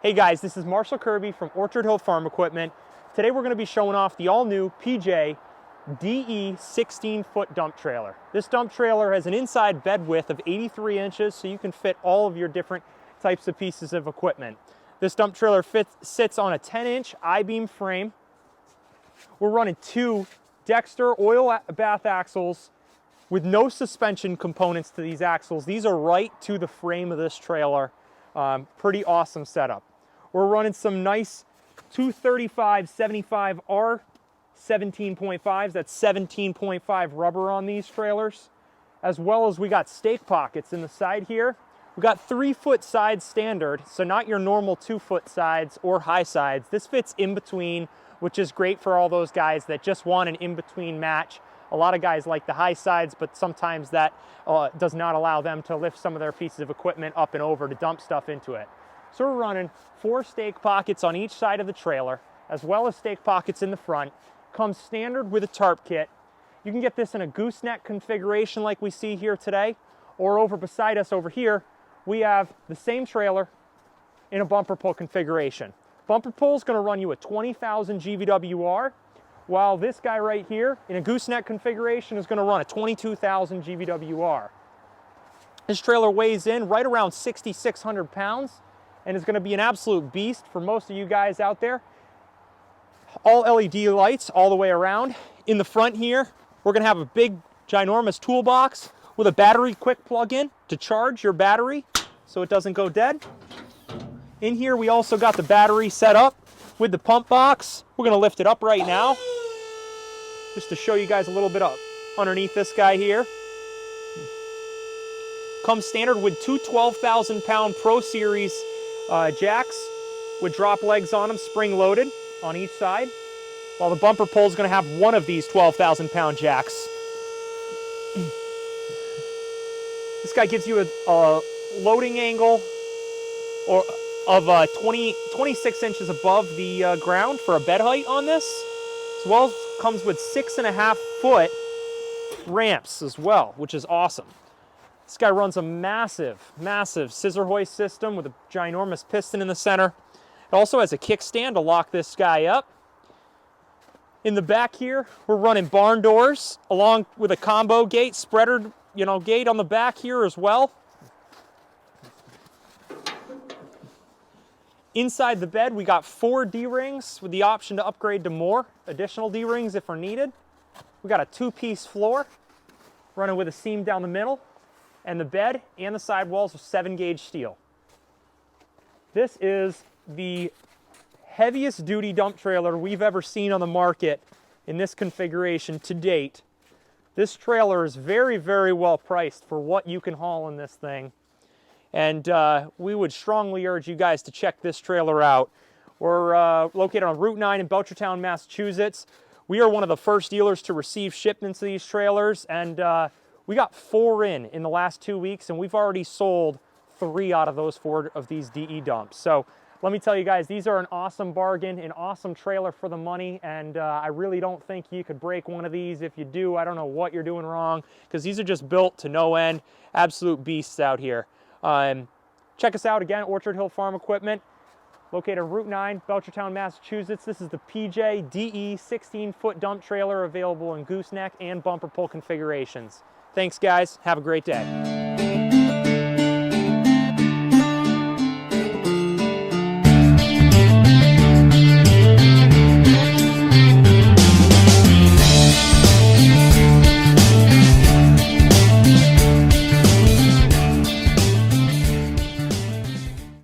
Hey guys, this is Marshall Kirby from Orchard Hill Farm Equipment. Today we're going to be showing off the all-new PJ DE 16-foot dump trailer. This dump trailer has an inside bed width of 83 inches, so you can fit all of your different types of pieces of equipment. This dump trailer sits on a 10-inch I-beam frame. We're running 2 Dexter oil bath axles with no suspension components to these axles. These are right to the frame of this trailer. Pretty awesome setup. We're running some nice 235/75 R 17.5s. That's 17.5 rubber on these trailers. As well as we got stake pockets in the side here. We got 3-foot sides standard, so not your normal 2-foot sides or high sides. This fits in between, which is great for all those guys that just want an in-between match. A lot of guys like the high sides, but sometimes that does not allow them to lift some of their pieces of equipment up and over to dump stuff into it. So we're running 4 stake pockets on each side of the trailer, as well as stake pockets in the front. Comes standard with a tarp kit. You can get this in a gooseneck configuration like we see here today, or over beside us over here, we have the same trailer in a bumper pull configuration. Bumper pull is going to run you a 20,000 GVWR, while this guy right here in a gooseneck configuration is going to run a 22,000 GVWR. This trailer weighs in right around 6,600 pounds and is going to be an absolute beast for most of you guys out there. All LED lights all the way around. In the front here, we're going to have a big ginormous toolbox with a battery quick plug-in to charge your battery so it doesn't go dead. In here we also got the battery set up with the pump box. We're going to lift it up right now just to show you guys a little bit up underneath this guy here. Comes standard with 2 12,000-pound Pro Series jacks with drop legs on them, spring loaded on each side, while the bumper pull is going to have one of these 12,000-pound jacks. This guy gives you a loading angle of 26 inches above the ground for a bed height on this. As well, comes with 6.5-foot ramps as well, which is awesome. This guy runs a massive scissor hoist system with a ginormous piston in the center. It also has a kickstand to lock this guy up. In the back here, we're running barn doors along with a combo gate, spreader, gate on the back here as well. Inside the bed, we got 4 D-rings with the option to upgrade to more additional D-rings if are needed. We got a 2-piece floor running with a seam down the middle, and the bed and the sidewalls are 7-gauge steel. This is the heaviest duty dump trailer we've ever seen on the market in this configuration to date. This trailer is very, very well priced for what you can haul in this thing. And we would strongly urge you guys to check this trailer out. We're located on Route 9 in Belchertown, Massachusetts. We are one of the first dealers to receive shipments of these trailers, and we got 4 in the last 2 weeks, and we've already sold 3 out of those 4 of these DE dumps. So let me tell you guys, these are an awesome bargain, an awesome trailer for the money, and I really don't think you could break one of these. If you do, I don't know what you're doing wrong, because these are just built to no end. Absolute beasts out here. Check us out again, Orchard Hill Farm Equipment, located on Route 9, Belchertown, Massachusetts. This is the PJ DE 16-foot dump trailer available in gooseneck and bumper pull configurations. Thanks, guys. Have a great day.